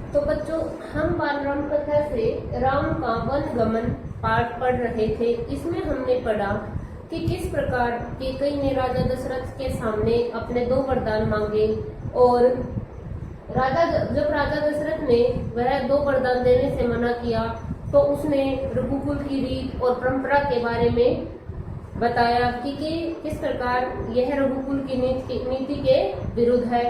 तो बच्चों, हम बाल राम कथा से राम का वन गमन पाठ पढ़ रहे थे। इसमें हमने पढ़ा कि किस प्रकार कैकेयी ने राजा दशरथ के सामने अपने 2 वरदान मांगे और जब राजा दशरथ ने वह 2 वरदान देने से मना किया तो उसने रघुकुल की रीत और परंपरा के बारे में बताया कि किस प्रकार यह रघुकुल की नीति के विरुद्ध है।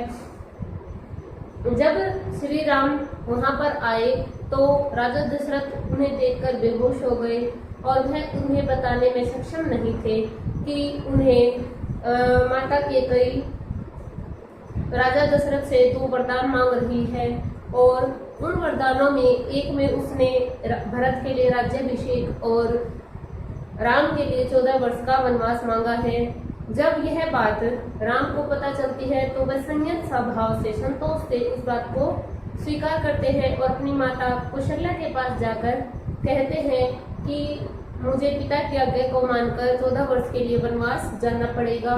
जब श्री राम वहां पर आए तो राजा दशरथ उन्हें देखकर बेहोश हो गए और वह उन्हें बताने में सक्षम नहीं थे कि उन्हें माता कैकेयी राजा दशरथ से 2 वरदान मांग रही है और उन वरदानों में एक में उसने भरत के लिए राज्याभिषेक और राम के लिए 14 वर्ष का वनवास मांगा है। जब यह बात राम को पता चलती है तो वह संयत स्वभाव से संतोष से इस बात को स्वीकार करते हैं और अपनी माता कौशल्या के पास जाकर कहते हैं कि मुझे पिता की आज्ञा को मानकर 14 वर्ष के लिए वनवास जाना पड़ेगा।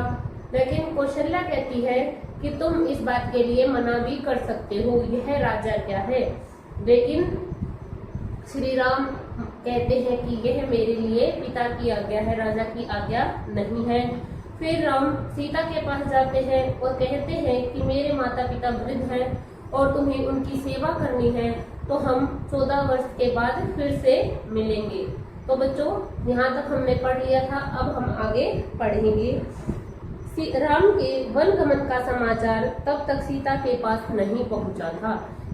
लेकिन कौशल्या कहती है कि तुम इस बात के लिए मना भी कर सकते हो, यह राजा क्या है। लेकिन श्री राम कहते हैं कि यह मेरे लिए पिता की आज्ञा है, राजा की आज्ञा नहीं है। फिर राम सीता के पास जाते हैं और कहते हैं कि मेरे माता पिता वृद्ध हैं और तुम्हें उनकी सेवा करनी है, तो हम 14 वर्ष के बाद फिर से मिलेंगे। तो बच्चों, यहाँ तक हमने पढ़ लिया था, अब हम आगे पढ़ेंगे। राम के वन गमन का समाचार तब तक सीता के पास नहीं पहुँचा था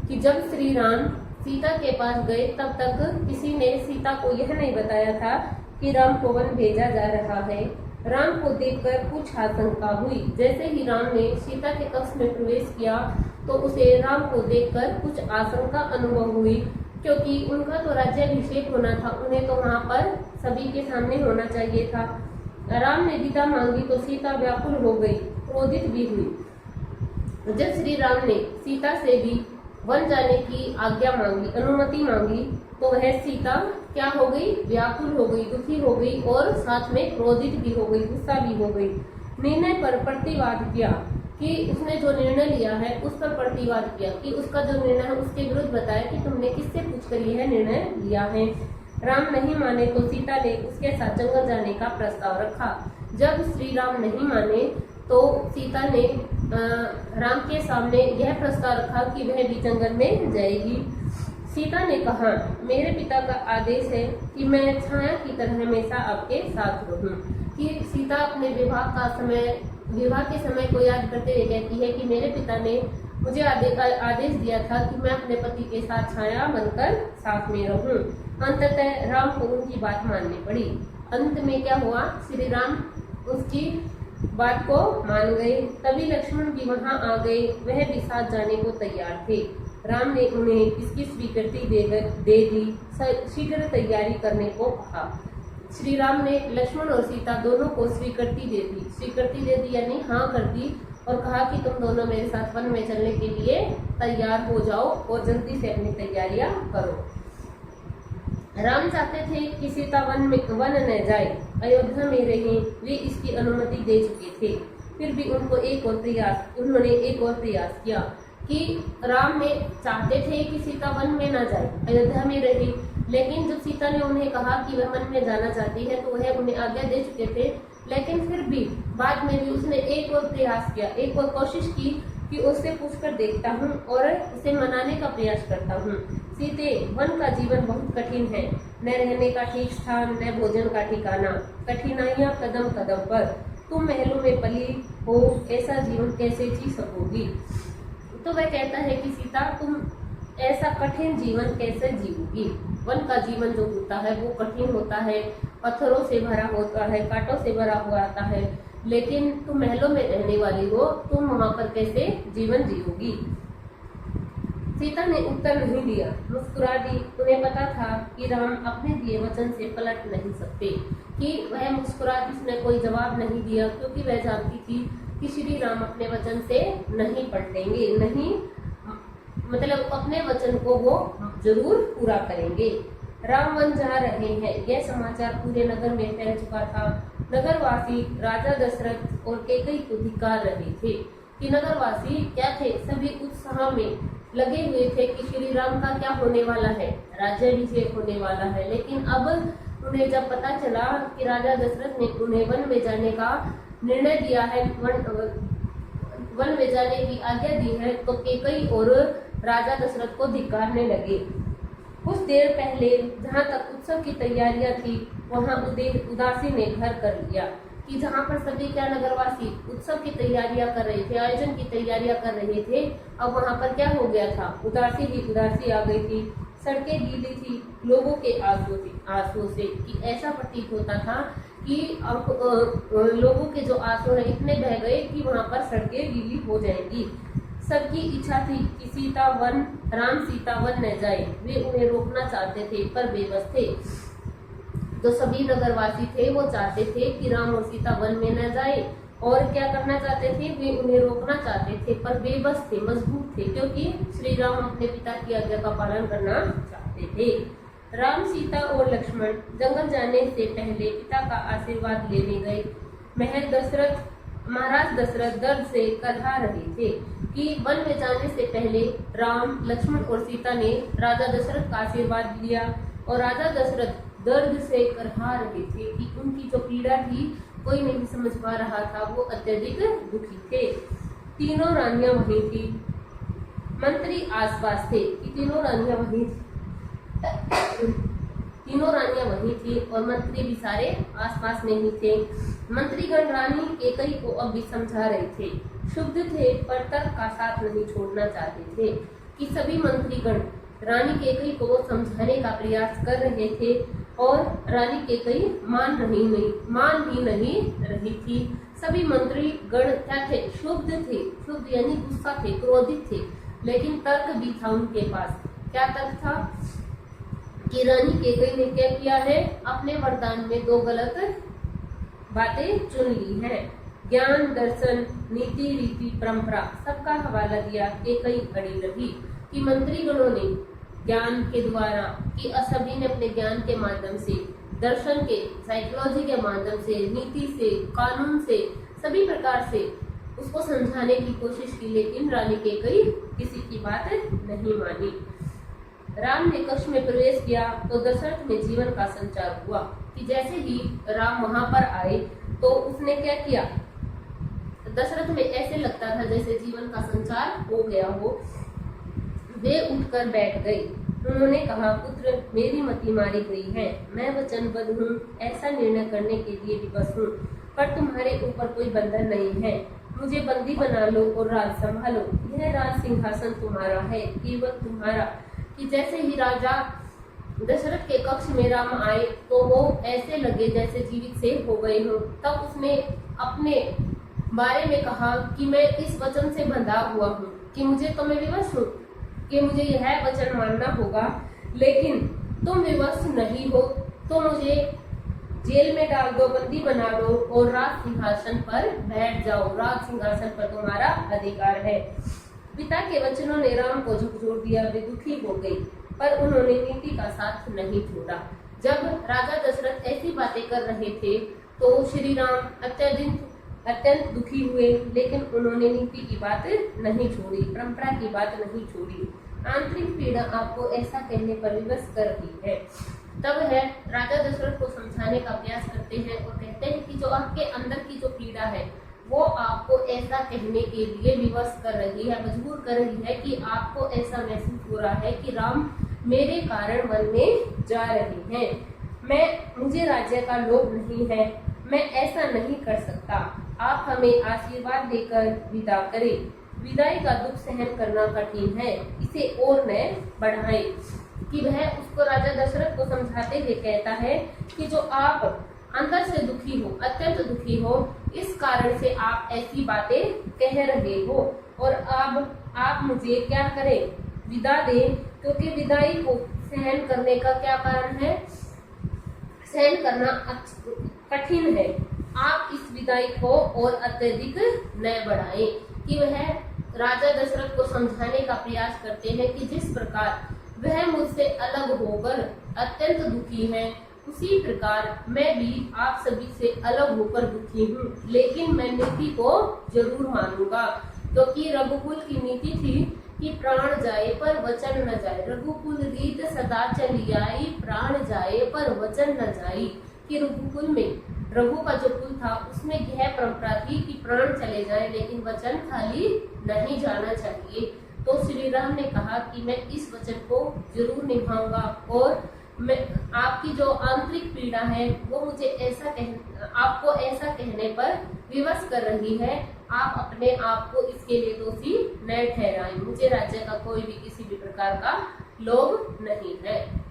कि जब श्री राम सीता के पास गए तब तक किसी ने सीता को यह नहीं बताया था कि राम को वन भेजा जा रहा है। राम को देखकर कुछ आशंका हुई। जैसे ही राम ने सीता के कक्ष में प्रवेश किया तो उसे राम को देखकर कुछ आशंका अनुभव हुई, क्योंकि उनका तो राज्याभिषेक होना था, उन्हें तो वहां पर सभी के सामने होना चाहिए था। राम ने विदा मांगी तो सीता व्याकुल हो गई, क्रोधित भी हुई। जब श्री राम ने सीता से भी वन जाने की आज्ञा मांगी, अनुमति मांगी, तो वह सीता क्या हो गई? व्याकुल हो गई, दुखी हो गई और साथ में क्रोधित भी हो गई, गुस्सा भी हो गई। निर्णय पर प्रतिवाद किया कि उसने जो निर्णय लिया है उस पर प्रतिवाद किया कि उसका जो निर्णय है उसके विरुद्ध बताया कि तुमने किससे पूछकर यह निर्णय लिया है। राम नहीं माने तो सीता ने उसके साथ जंगल जाने का प्रस्ताव रखा। जब श्री राम नहीं माने तो सीता ने राम के सामने यह प्रस्ताव रखा कि वह भी जंगल में जाएगी। सीता ने कहा, मेरे पिता का आदेश है कि मैं छाया की तरह हमेशा आपके साथ रहूं। कि सीता अपने विवाह के समय को याद करते हुए कहती है कि मेरे पिता ने मुझे आदेश दिया था कि मैं अपने पति के साथ छाया बनकर साथ में रहूं। अंततः राम को उनकी बात माननी पड़ी। अंत में क्या हुआ? श्री राम उसकी बात को मान गए। तभी लक्ष्मण भी वहां आ गए, वह भी साथ जाने को तैयार थे। राम ने उन्हें इसकी स्वीकृति दे दी, शीघ्र तैयारी करने को कहा। श्री राम ने लक्ष्मण और सीता दोनों को स्वीकृति दे दी यानी हाँ कर दी और कहा कि तुम दोनों मेरे साथ वन में चलने के लिए तैयार हो जाओ और जल्दी से अपनी तैयारियां करो। राम चाहते थे कि सीता वन न जाए, अयोध्या में रहे, वे इसकी अनुमति दे चुके थे। फिर भी उन्होंने एक और प्रयास किया कि राम ने चाहते थे कि सीता वन में न जाए, अयोध्या में रहे, लेकिन जब सीता ने उन्हें कहा कि वह वन में जाना चाहती है तो वह उन्हें आज्ञा दे चुके थे। लेकिन फिर भी बाद में भी उसने एक और प्रयास किया, एक और कोशिश की कि उससे पूछकर देखता हूँ और उसे मनाने का प्रयास करता हूँ। सीते, वन का जीवन बहुत कठिन है, न रहने का ठीक स्थान, न भोजन का ठिकाना, कठिनाइयाँ कदम कदम पर। तुम महलों में पली हो, ऐसा जीवन कैसे जी सकोगी? तो वह कहता है कि सीता, तुम ऐसा कठिन जीवन कैसे जीओगी? वन का जीवन जो होता है वो कठिन होता है, पत्थरों से भरा होता है, कांटों से भरा हुआ आता है, लेकिन तुम महलों में रहने वाली हो, तुम वहां पर कैसे जीवन जियोगी? सीता ने उत्तर नहीं दिया, मुस्कुरा दी। उन्हें पता था कि राम अपने दिए वचन से पलट नहीं सकते, कि वह मुस्कुरा दी, उसने कोई जवाब नहीं दिया, क्योंकि वह जानती थी कि श्री राम अपने वचन से नहीं पलटेंगे, नहीं मतलब अपने वचन को वो जरूर पूरा करेंगे। राम वन जा रहे हैं, यह समाचार पूरे नगर में फैल चुका था। नगरवासी राजा दशरथ और कैकेयी को धिक्कार रहे थे कि नगरवासी क्या थे, सभी उत्साह में लगे हुए थे कि श्री राम का क्या होने वाला है, राज्याभिषेक होने वाला है। लेकिन अब उन्हें जब पता चला कि राजा दशरथ ने उन्हें वन में जाने का निर्णय दिया है, वन में जाने की आज्ञा दी है, तो कैकेयी और राजा दशरथ को धिक्कारने लगे। कुछ देर पहले जहाँ तक उत्सव की तैयारियां थी, वहाँ उदासी ने घर कर लिया कि जहाँ पर सभी क्या नगरवासी उत्सव की तैयारियां कर रहे थे, आयोजन की तैयारियां कर रहे थे, अब वहाँ पर क्या हो गया था, उदासी ही उदासी आ गई थी। सड़कें गीली थी लोगों के आंसुओं से, कि ऐसा प्रतीत होता था कि अब लोगों के जो आंसू हैं इतने बह गए कि वहाँ पर सड़कें गीली हो जाएंगी। सबकी इच्छा थी कि राम सीता वन न जाए। वे उन्हें रोकना चाहते थे पर बेबस थे। जो सभी नगरवासी थे वो चाहते थे कि राम और सीता वन में न जाए, और क्या करना चाहते थे, वे उन्हें रोकना चाहते थे पर बेबस थे, मजबूर थे, क्योंकि श्री राम अपने पिता की आज्ञा का पालन करना चाहते थे। राम, सीता और लक्ष्मण जंगल जाने से पहले पिता का आशीर्वाद लेने गए। महाराज दशरथ दर्द से करहा रहे थे कि वन में जाने से पहले राम, लक्ष्मण और सीता ने राजा दशरथ का आशीर्वाद लिया, और राजा दशरथ दर्द से करहा रहे थे कि उनकी जो पीड़ा थी कोई नहीं समझ पा रहा था, वो अत्यधिक दुखी थे। तीनों रानियां वहीं थी, मंत्री आसपास थे कि तीनों रानियां वहीं थी और मंत्री भी सारे आसपास में ही थे। मंत्रीगण रानी कैकेयी को अब भी समझा रहे थे, शुद्ध थे पर तर्क का साथ नहीं छोड़ना चाहते थे कि सभी मंत्रीगण रानी कैकेयी को समझाने का प्रयास कर रहे थे, और रानी कैकेयी मान ही नहीं रही थी। सभी मंत्री गण क्या थे, शुद्ध यानी गुस्सा थे, क्रोधित थे, लेकिन तर्क भी था उनके पास। क्या तर्क था कि रानी कैकेयी ने क्या किया है, अपने वरदान में 2 गलत बातें चुन ली हैं। ज्ञान, दर्शन, नीति, रीति, परंपरा सबका हवाला दिया। कैकेयी अड़ी रही कि मंत्रीगणों ने ज्ञान के द्वारा, कि सभी ने अपने ज्ञान के माध्यम से, दर्शन के, साइकोलॉजी के माध्यम से, नीति से, कानून से, सभी प्रकार से उसको समझाने की कोशिश की, लेकिन रानी कैकेयी किसी की बात नहीं मानी। राम ने कक्ष में प्रवेश किया तो दशरथ में जीवन का संचार हुआ कि जैसे ही राम वहां पर आए तो उसने क्या किया, दशरथ में ऐसे लगता था जैसे जीवन का संचार हो गया हो। वे उठकर बैठ गए। उन्होंने कहा, पुत्र, मेरी मति मारी गई है, मैं वचनबद्ध हूँ, ऐसा निर्णय करने के लिए विवश हूँ, पर तुम्हारे ऊपर कोई बंधन नहीं है। मुझे बंदी बना लो और राज संभालो। यह राज सिंहासन तुम्हारा है, केवल तुम्हारा। कि जैसे ही राजा दशरथ के कक्ष में राम आए तो वो ऐसे लगे जैसे जीवित से हो गए हो। तब उसने अपने बारे में कहा कि मैं इस वचन से बंधा हुआ हूँ कि मुझे तो मैं विवश हूँ कि मुझे यह वचन मानना होगा, लेकिन तुम विवश नहीं हो तो मुझे जेल में डाल दो, बंदी बना लो और राज सिंहासन पर बैठ जाओ। राज सिंहासन पर तुम्हारा अधिकार है। पिता के वचनों ने राम को झकझोर दिया। वे दुखी हो गई, पर उन्होंने नीति का साथ नहीं छोड़ा। जब राजा दशरथ ऐसी बातें कर रहे थे तो श्री राम अत्यंत दुखी हुए, लेकिन उन्होंने नीति की बात नहीं छोड़ी, परंपरा की बात नहीं छोड़ी। आंतरिक पीड़ा आपको ऐसा कहने पर विवश कर रही है। तब है राजा दशरथ को समझाने का प्रयास करते हैं और कहते हैं कि जो आपके अंदर की जो पीड़ा है वो आपको ऐसा कहने के लिए विवश कर रही है, मजबूर कर रही है कि आपको ऐसा महसूस हो रहा है कि राम मेरे कारण वन में जा रहे हैं। मुझे राज्य का लोभ नहीं है, मैं ऐसा नहीं कर सकता। आप हमें आशीर्वाद देकर विदा करें। विदाई का दुख सहन करना कठिन है, इसे और न बढ़ाएं। कि वह उसको राजा दशरथ को समझाते हुए कहता है कि जो आप अंदर से दुखी हो, अत्यंत दुखी हो, इस कारण से आप ऐसी बातें कह रहे हो, और अब आप मुझे क्या करें, विदा दें, क्योंकि विदाई को सहन करने का क्या कारण है, सहन करना कठिन है। आप इस विदाई को और अत्यधिक न बढ़ाएं। कि वह राजा दशरथ को समझाने का प्रयास करते हैं कि जिस प्रकार वह मुझसे अलग होकर अत्यंत दुखी है, उसी प्रकार मैं भी आप सभी से अलग होकर दुखी हूँ, लेकिन मैं नीति को जरूर मानूंगा, क्योंकि रघुकुल की नीति थी कि प्राण जाए पर वचन न जाए। रघुकुल रीत सदा चली आई, प्राण जाए पर वचन न जाई। कि रघुकुल में, रघु का जो कुल था उसमें यह परंपरा थी कि प्राण चले जाए लेकिन वचन खाली नहीं जाना चाहिए। तो श्री राम ने कहा कि मैं इस वचन को जरूर निभाऊंगा और मैं आपकी जो आंतरिक पीड़ा है वो मुझे आपको ऐसा कहने पर विवश कर रही है। आप अपने आप को इसके लिए दोषी न ठहराएं। मुझे राज्य का कोई भी किसी भी प्रकार का लोभ नहीं है।